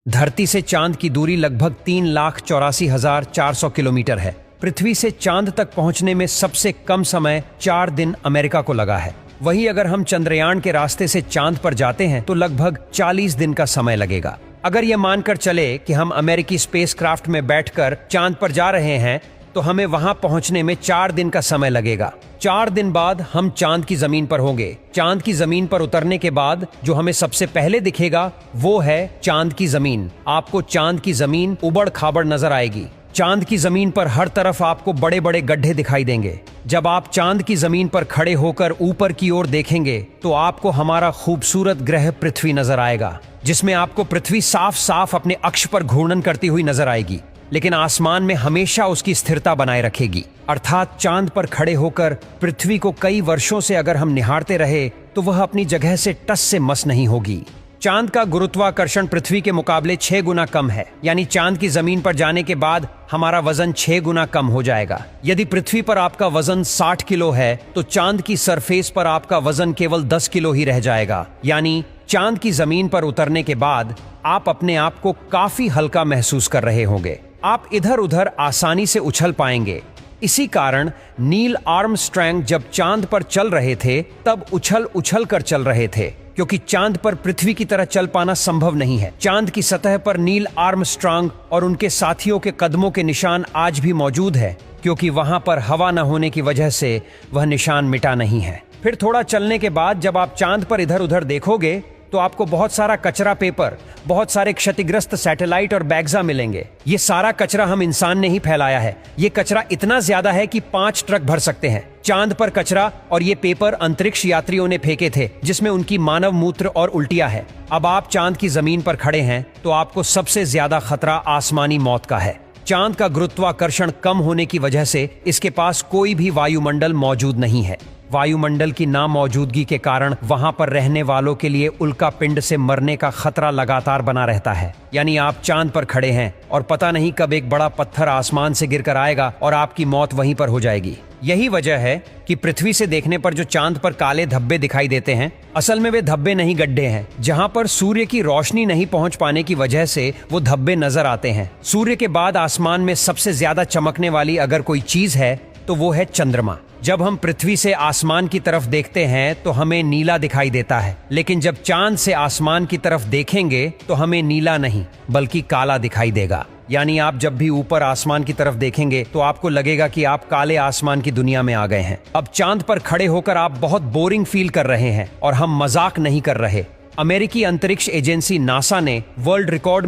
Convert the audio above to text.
धरती से चांद की दूरी लगभग 3,84,400 किलोमीटर है। पृथ्वी से चांद तक पहुंचने में सबसे कम समय 4 दिन अमेरिका को लगा है। वहीं अगर हम चंद्रयान के रास्ते से चांद पर जाते हैं तो लगभग 40 दिन का समय लगेगा। अगर यह मानकर चले कि हम अमेरिकी स्पेसक्राफ्ट में बैठकर चांद पर जा रहे हैं तो हमें वहां पहुंचने में 4 दिन का समय लगेगा। 4 दिन बाद हम चांद की जमीन पर होंगे। चांद की जमीन पर उतरने के बाद जो हमें सबसे पहले दिखेगा वो है चांद की जमीन। आपको चांद की जमीन उबड़ खाबड़ नजर आएगी। चांद की जमीन पर हर तरफ आपको बड़े बड़े गड्ढे दिखाई देंगे। जब आप चांद की जमीन पर खड़े होकर ऊपर की ओर देखेंगे तो आपको हमारा खूबसूरत ग्रह पृथ्वी नजर आएगा, जिसमें आपको पृथ्वी साफ साफ अपने अक्ष पर घूर्णन करती हुई नजर आएगी, लेकिन आसमान में हमेशा उसकी स्थिरता बनाए रखेगी। अर्थात चांद पर खड़े होकर पृथ्वी को कई वर्षों से अगर हम निहारते रहे तो वह अपनी जगह से टस से मस नहीं होगी। चांद का गुरुत्वाकर्षण पृथ्वी के मुकाबले 6 गुना कम है, यानी चांद की जमीन पर जाने के बाद हमारा वजन 6 गुना कम हो जाएगा। यदि पृथ्वी पर आपका वजन 60 किलो है तो चांद की सरफेस पर आपका वजन केवल 10 किलो ही रह जाएगा। यानी चांद की जमीन पर उतरने के बाद आप अपने आप को काफी हल्का महसूस कर रहे होंगे। आप इधर उधर आसानी से उछल पाएंगे। इसी कारण नील आर्मस्ट्रांग जब चांद पर चल रहे थे तब उछल उछल कर चल रहे थे, क्योंकि चांद पर पृथ्वी की तरह चल पाना संभव नहीं है। चांद की सतह पर नील आर्मस्ट्रांग और उनके साथियों के कदमों के निशान आज भी मौजूद है, क्योंकि वहां पर हवा न होने की वजह से वह निशान मिटा नहीं है। फिर थोड़ा चलने के बाद जब आप चांद पर इधर उधर देखोगे तो आपको बहुत सारा कचरा पेपर, बहुत सारे क्षतिग्रस्त सैटेलाइट और बैग्जा मिलेंगे। ये सारा कचरा हम इंसान ने ही फैलाया है। ये कचरा इतना ज्यादा है कि 5 ट्रक भर सकते हैं। चांद पर कचरा और ये पेपर अंतरिक्ष यात्रियों ने फेंके थे, जिसमें उनकी मानव मूत्र और उल्टियां है। अब आप चांद की जमीन पर खड़े हैं तो आपको सबसे ज्यादा खतरा आसमानी मौत का है। चांद का गुरुत्वाकर्षण कम होने की वजह से इसके पास कोई भी वायुमंडल मौजूद नहीं है। वायुमंडल की नामौजूदगी के कारण वहां पर रहने वालों के लिए उल्का पिंड से मरने का खतरा लगातार बना रहता है। यानी आप चांद पर खड़े हैं और पता नहीं कब एक बड़ा पत्थर आसमान से गिरकर आएगा और आपकी मौत वहीं पर हो जाएगी। यही वजह है कि पृथ्वी से देखने पर जो चांद पर काले धब्बे दिखाई देते हैं, असल में वे धब्बे नहीं, गड्ढे हैं। जहां पर सूर्य की रोशनी नहीं पहुंच पाने की वजह से वो धब्बे नजर आते हैं। सूर्य के बाद आसमान में सबसे ज्यादा चमकने वाली अगर कोई चीज है तो वो है चंद्रमा। जब हम पृथ्वी से आसमान की तरफ देखते हैं तो हमें नीला दिखाई देता है, लेकिन जब चांद से आसमान की तरफ देखेंगे तो हमें नीला नहीं बल्कि काला दिखाई देगा। यानी आप जब भी ऊपर आसमान की तरफ देखेंगे तो आपको लगेगा कि आप काले आसमान की दुनिया में आ गए हैं। अब चांद पर खड़े होकर आप बहुत बोरिंग फील कर रहे हैं और हम मजाक नहीं कर रहे। अमेरिकी अंतरिक्ष एजेंसी नासा ने वर्ल्ड रिकॉर्ड